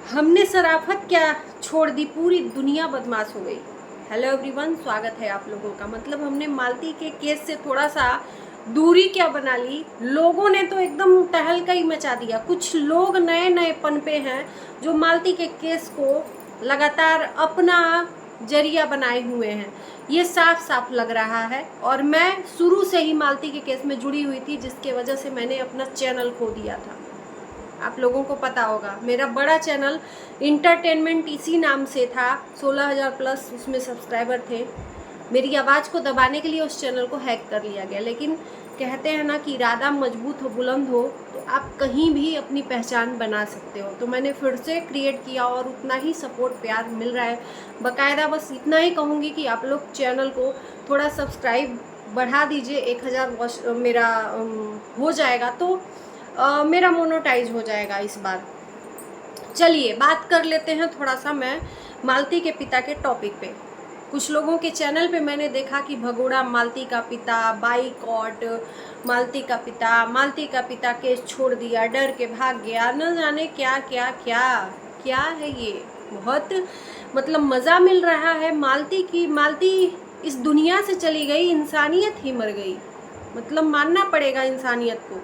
हमने शराफत क्या छोड़ दी, पूरी दुनिया बदमाश हो गई। हेलो एवरीवन, स्वागत है आप लोगों का। मतलब हमने मालती के केस से थोड़ा सा दूरी क्या बना ली, लोगों ने तो एकदम तहलका ही मचा दिया। कुछ लोग नए नए पनपे हैं जो मालती के केस को लगातार अपना जरिया बनाए हुए हैं। ये साफ साफ लग रहा है। और मैं शुरू से ही मालती के केस में जुड़ी हुई थी, जिसके वजह से मैंने अपना चैनल खो दिया था। आप लोगों को पता होगा, मेरा बड़ा चैनल इंटरटेनमेंट इसी नाम से था। 16,000 प्लस उसमें सब्सक्राइबर थे। मेरी आवाज़ को दबाने के लिए उस चैनल को हैक कर लिया गया। लेकिन कहते हैं ना कि इरादा मजबूत हो, बुलंद हो, तो आप कहीं भी अपनी पहचान बना सकते हो। तो मैंने फिर से क्रिएट किया और उतना ही सपोर्ट प्यार मिल रहा है। बाकायदा बस इतना ही कहूँगी कि आप लोग चैनल को थोड़ा सब्सक्राइब बढ़ा दीजिए। 1,000 मेरा हो जाएगा तो मेरा मोनेटाइज हो जाएगा इस बार। चलिए बात कर लेते हैं थोड़ा सा मैं मालती के पिता के टॉपिक पे। कुछ लोगों के चैनल पे मैंने देखा कि भगोड़ा मालती का पिता, बाइकॉट मालती का पिता केस छोड़ दिया, डर के भाग गया, न जाने क्या क्या क्या क्या है ये। बहुत मतलब मज़ा मिल रहा है। मालती इस दुनिया से चली गई, इंसानियत ही मर गई। मतलब मानना पड़ेगा इंसानियत को।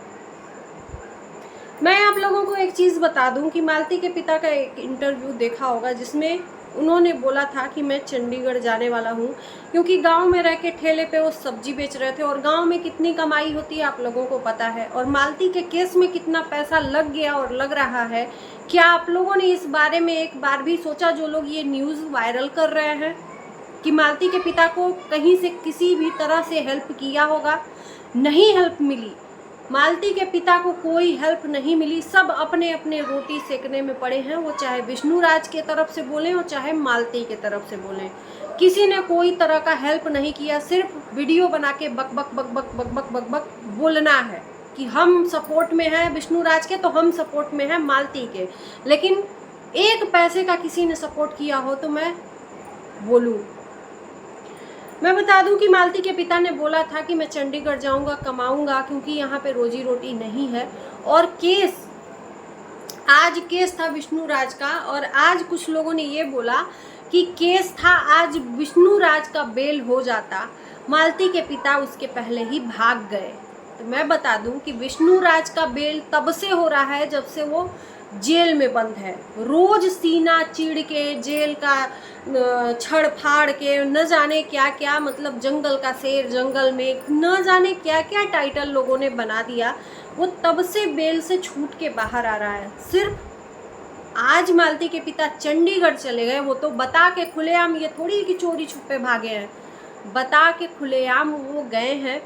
मैं आप लोगों को एक चीज़ बता दूं कि मालती के पिता का एक इंटरव्यू देखा होगा, जिसमें उन्होंने बोला था कि मैं चंडीगढ़ जाने वाला हूं, क्योंकि गांव में रह के ठेले पे वो सब्जी बेच रहे थे। और गांव में कितनी कमाई होती है आप लोगों को पता है। और मालती के केस में कितना पैसा लग गया और लग रहा है, क्या आप लोगों ने इस बारे में एक बार भी सोचा? जो लोग ये न्यूज़ वायरल कर रहे हैं कि मालती के पिता को कहीं से किसी भी तरह से हेल्प किया होगा, नहीं हेल्प मिली। मालती के पिता को कोई हेल्प नहीं मिली। सब अपने अपने रोटी सेकने में पड़े हैं। वो चाहे विष्णु राज के तरफ से बोलें और चाहे मालती के तरफ से बोलें, किसी ने कोई तरह का हेल्प नहीं किया। सिर्फ वीडियो बना के बक बक बक बक बक बक बक बक बोलना है कि हम सपोर्ट में हैं विष्णु राज के, तो हम सपोर्ट में हैं मालती के। लेकिन एक पैसे का किसी ने सपोर्ट किया हो तो मैं बोलूँ। मैं बता दूं कि मालती के पिता ने बोला था कि मैं चंडीगढ़ जाऊंगा, कमाऊंगा, क्योंकि यहाँ पे रोजी रोटी नहीं है। और आज केस था विष्णु राज का। और आज कुछ लोगों ने ये बोला कि केस था, आज विष्णु राज का बेल हो जाता, मालती के पिता उसके पहले ही भाग गए। तो मैं बता दूं कि विष्णु राज का बेल तब से हो रहा है जब से वो जेल में बंद है। रोज सीना चीड़ के जेल का छड़ फाड़ के, न जाने क्या क्या, मतलब जंगल का शेर जंगल में, न जाने क्या क्या टाइटल लोगों ने बना दिया। वो तब से बेल से छूट के बाहर आ रहा है। सिर्फ आज मालती के पिता चंडीगढ़ चले गए, वो तो बता के खुलेआम, ये थोड़ी कि चोरी छुपे भागे हैं, बता के खुलेआम वो गए हैं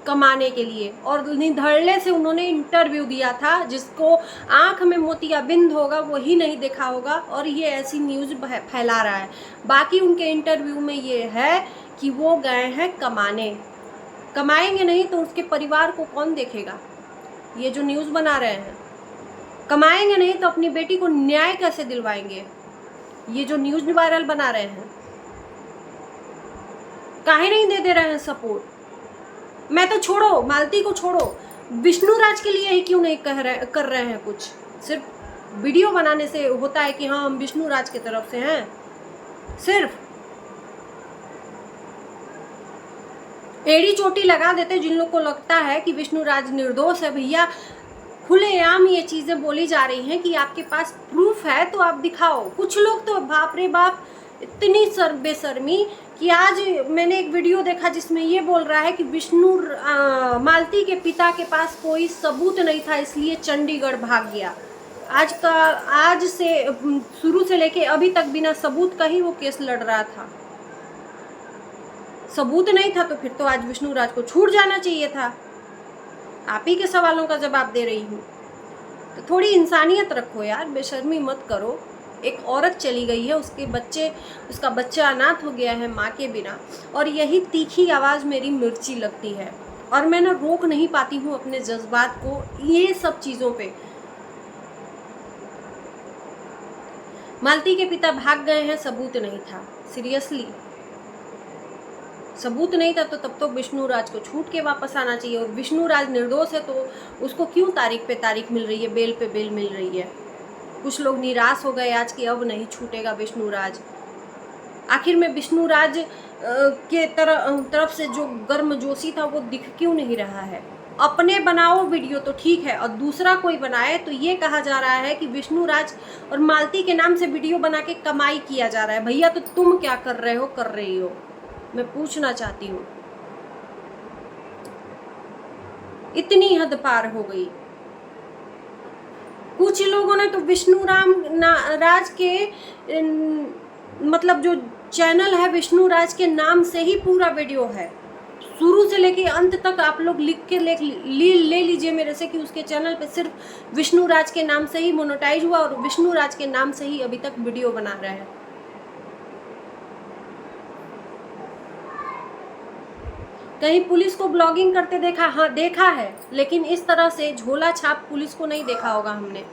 कमाने के लिए। और निधड़ले से उन्होंने इंटरव्यू दिया था, जिसको आंख में मोतियाबिंद होगा वही नहीं देखा होगा और ये ऐसी न्यूज़ फैला रहा है। बाकी उनके इंटरव्यू में ये है कि वो गए हैं कमाने। कमाएंगे नहीं तो उसके परिवार को कौन देखेगा? ये जो न्यूज़ बना रहे हैं, कमाएंगे नहीं तो अपनी बेटी को न्याय कैसे दिलवाएंगे? ये जो न्यूज़ वायरल बना रहे हैं, काहे नहीं दे रहे हैं सपोर्ट? मैं तो छोड़ो, मालती को छोड़ो, विष्णु राज के लिए ही क्यों नहीं कर रहे हैं कुछ? सिर्फ वीडियो बनाने से होता है कि हाँ हम विष्णु राज की तरफ से हैं? सिर्फ एड़ी चोटी लगा देते जिन लोग को लगता है कि विष्णु राज निर्दोष है। भैया खुलेआम ये चीजें बोली जा रही हैं कि आपके पास प्रूफ है तो आप दिखाओ। कुछ लोग तो बाप रे बाप, इतनी बेशर्मी कि आज मैंने एक वीडियो देखा जिसमें ये बोल रहा है कि मालती के पिता के पास कोई सबूत नहीं था, इसलिए चंडीगढ़ भाग गया। आज से शुरू से लेके अभी तक बिना सबूत का ही वो केस लड़ रहा था। सबूत नहीं था तो फिर तो आज विष्णु राज को छूट जाना चाहिए था। आप ही के सवालों का जवाब दे रही हूँ। तो थोड़ी इंसानियत रखो यार, बेशर्मी मत करो। एक औरत चली गई है, उसका बच्चा अनाथ हो गया है माँ के बिना, और यही तीखी आवाज़ मेरी मिर्ची लगती है। और मैं ना रोक नहीं पाती हूँ अपने जज्बात को ये सब चीज़ों पे। मालती के पिता भाग गए हैं, सबूत नहीं था। सीरियसली सबूत नहीं था तो तब तो विष्णु राज को छूट के वापस आना चाहिए। और विष्णु राज निर्दोष है तो उसको क्यों तारीख पे तारीख मिल रही है, बेल पे बेल मिल रही है? कुछ लोग निराश हो गए आज कि अब नहीं छूटेगा विष्णु राज। आखिर में विष्णु राज के तरफ से जो गर्मजोशी था वो दिख क्यों नहीं रहा है? अपने बनाओ वीडियो तो ठीक है, और दूसरा कोई बनाए तो ये कहा जा रहा है कि विष्णु राज और मालती के नाम से वीडियो बना के कमाई किया जा रहा है। भैया तो तुम क्या कर रहे हो, कर रही हो, मैं पूछना चाहती हूँ। इतनी हद पार हो गई। कुछ लोगों ने तो विष्णु राज के मतलब जो चैनल है विष्णु राज के नाम से ही पूरा वीडियो है, शुरू से लेके अंत तक आप लोग लिख के ले लीजिए मेरे से कि उसके चैनल पे सिर्फ विष्णु राज के नाम से ही मोनेटाइज हुआ और विष्णु राज के नाम से ही अभी तक वीडियो बना रहे हैं। कहीं पुलिस को ब्लॉगिंग करते देखा? हाँ देखा है, लेकिन इस तरह से झोला छाप पुलिस को नहीं देखा होगा हमने।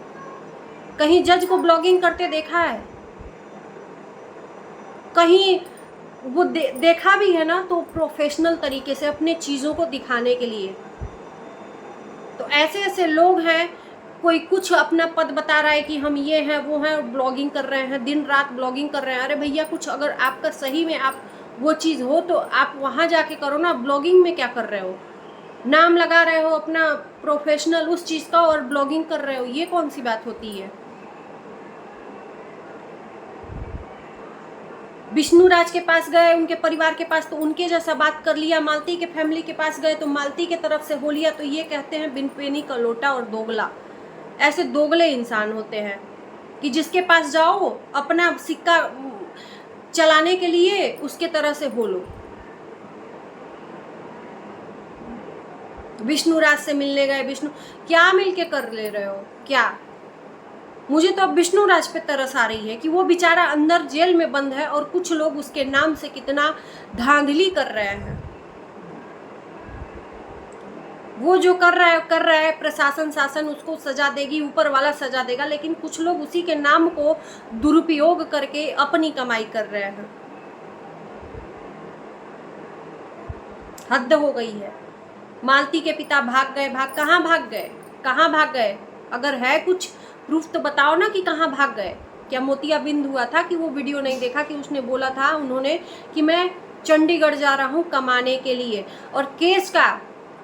कहीं जज को ब्लॉगिंग करते देखा है? कहीं वो देखा भी है ना तो प्रोफेशनल तरीके से अपने चीज़ों को दिखाने के लिए। तो ऐसे ऐसे लोग हैं, कोई कुछ अपना पद बता रहा है कि हम ये हैं वो हैं और ब्लॉगिंग कर रहे हैं, दिन रात ब्लॉगिंग कर रहे हैं। अरे भैया कुछ अगर आपका सही में आप वो चीज़ हो तो आप वहाँ जाके करो ना। ब्लॉगिंग में क्या कर रहे हो? नाम लगा रहे हो अपना प्रोफेशनल उस चीज़ का और ब्लॉगिंग कर रहे हो, ये कौन सी बात होती है? विष्णु राज के पास गए, उनके परिवार के पास, तो उनके जैसा बात कर लिया। मालती के फैमिली के पास गए तो मालती के तरफ से हो लिया। तो ये कहते हैं बिन पेनी का लोटा और दोगला। ऐसे दोगले इंसान होते हैं कि जिसके पास जाओ अपना सिक्का चलाने के लिए उसके तरह से हो लो। विष्णु राज से मिलने गए, विष्णु क्या मिलके कर ले रहे हो क्या? मुझे तो अब विष्णु राज पे तरस आ रही है कि वो बेचारा अंदर जेल में बंद है और कुछ लोग उसके नाम से कितना धांधली कर रहे हैं। वो जो कर रहा है प्रशासन शासन उसको सजा देगी, ऊपर वाला सजा देगा, लेकिन कुछ लोग उसी के नाम को दुरुपयोग करके अपनी कमाई कर रहे हैं। हद हो गई है। मालती के पिता भाग गए, कहाँ भाग गए, कहाँ भाग गए? अगर है कुछ प्रूफ तो बताओ ना कि कहाँ भाग गए। क्या मोतियाबिंद हुआ था कि वो वीडियो नहीं देखा कि उसने बोला था उन्होंने कि मैं चंडीगढ़ जा रहा हूँ कमाने के लिए। और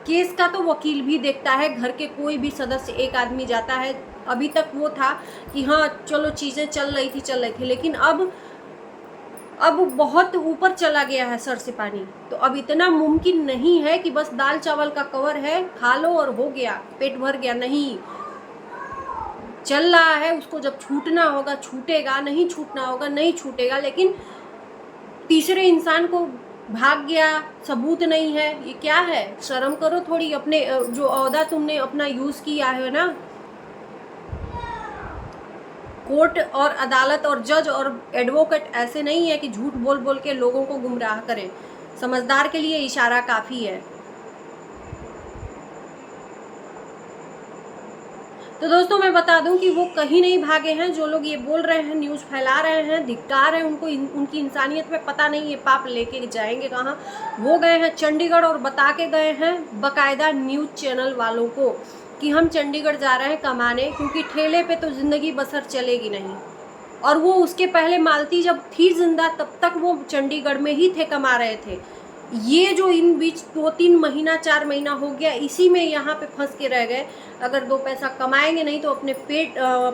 केस का तो वकील भी देखता है, घर के कोई भी सदस्य एक आदमी जाता है। अभी तक वो था कि हाँ चलो चीज़ें चल रही थी, लेकिन अब बहुत ऊपर चला गया है सर से पानी। तो अब इतना मुमकिन नहीं है कि बस दाल चावल का कवर है खा लो और हो गया, पेट भर गया। नहीं, चल रहा है, उसको जब छूटना होगा छूटेगा, नहीं छूटना होगा नहीं छूटेगा। लेकिन तीसरे इंसान को भाग गया, सबूत नहीं है, ये क्या है? शर्म करो थोड़ी। अपने जो ओहदा तुमने अपना यूज़ किया है ना, कोर्ट और अदालत और जज और एडवोकेट ऐसे नहीं है कि झूठ बोल बोल के लोगों को गुमराह करें। समझदार के लिए इशारा काफ़ी है। तो दोस्तों मैं बता दूं कि वो कहीं नहीं भागे हैं। जो लोग ये बोल रहे हैं, न्यूज़ फैला रहे हैं, धिक्कार है उनको, उनकी इंसानियत में पता नहीं ये पाप लेके जाएंगे कहाँ। वो गए हैं चंडीगढ़ और बता के गए हैं बाकायदा न्यूज़ चैनल वालों को कि हम चंडीगढ़ जा रहे हैं कमाने, क्योंकि ठेले पे तो ज़िंदगी बसर चलेगी नहीं। और वो उसके पहले मालती जब थी जिंदा तब तक वो चंडीगढ़ में ही थे, कमा रहे थे। ये जो इन बीच 2-3 महीना 4 महीना हो गया, इसी में यहाँ पे फंस के रह गए। अगर 2 पैसा कमाएंगे नहीं तो अपने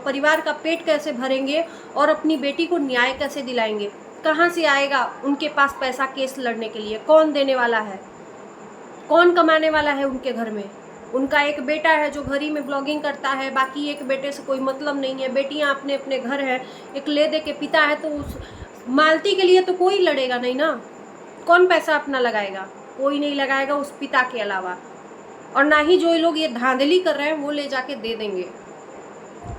परिवार का पेट कैसे भरेंगे और अपनी बेटी को न्याय कैसे दिलाएंगे? कहाँ से आएगा उनके पास पैसा केस लड़ने के लिए? कौन देने वाला है? कौन कमाने वाला है उनके घर में? उनका एक बेटा है जो घर ही में ब्लॉगिंग करता है, बाकी एक बेटे से कोई मतलब नहीं है। बेटियाँ अपने अपने घर है, एक ले दे के पिता है। तो उस मालती के लिए तो कोई लड़ेगा नहीं ना। कौन पैसा अपना लगाएगा? कोई नहीं लगाएगा उस पिता के अलावा। और ना ही जो लोग ये धांधली कर रहे हैं वो ले जाके दे देंगे।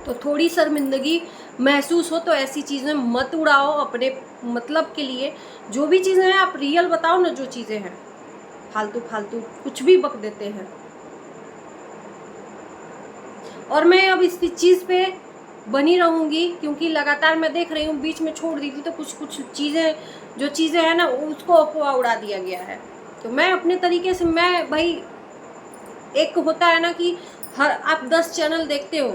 तो थोड़ी शर्मिंदगी महसूस हो तो ऐसी चीज़ें मत उड़ाओ अपने मतलब के लिए। जो भी चीज़ें हैं आप रियल बताओ ना, जो चीज़ें हैं। फालतू फालतू कुछ भी बक देते हैं। और मैं अब इस चीज़ पे बनी रहूँगी, क्योंकि लगातार मैं देख रही हूँ, बीच में छोड़ दी थी तो कुछ चीज़ें जो चीज़ें हैं ना उसको अफवाह उड़ा दिया गया है। तो मैं अपने तरीके से, मैं भाई, एक होता है ना कि हर आप 10 चैनल देखते हो,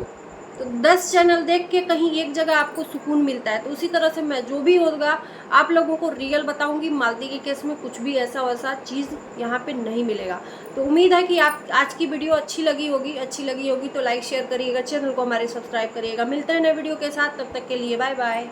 तो 10 चैनल देख के कहीं एक जगह आपको सुकून मिलता है। तो उसी तरह से मैं जो भी होगा आप लोगों को रियल बताऊंगी। मालती के केस में कुछ भी ऐसा वैसा चीज़ यहाँ पे नहीं मिलेगा। तो उम्मीद है कि आप आज की वीडियो अच्छी लगी होगी तो लाइक शेयर करिएगा, चैनल को हमारे सब्सक्राइब करिएगा। मिलते हैं नए वीडियो के साथ, तब तक के लिए बाय बाय।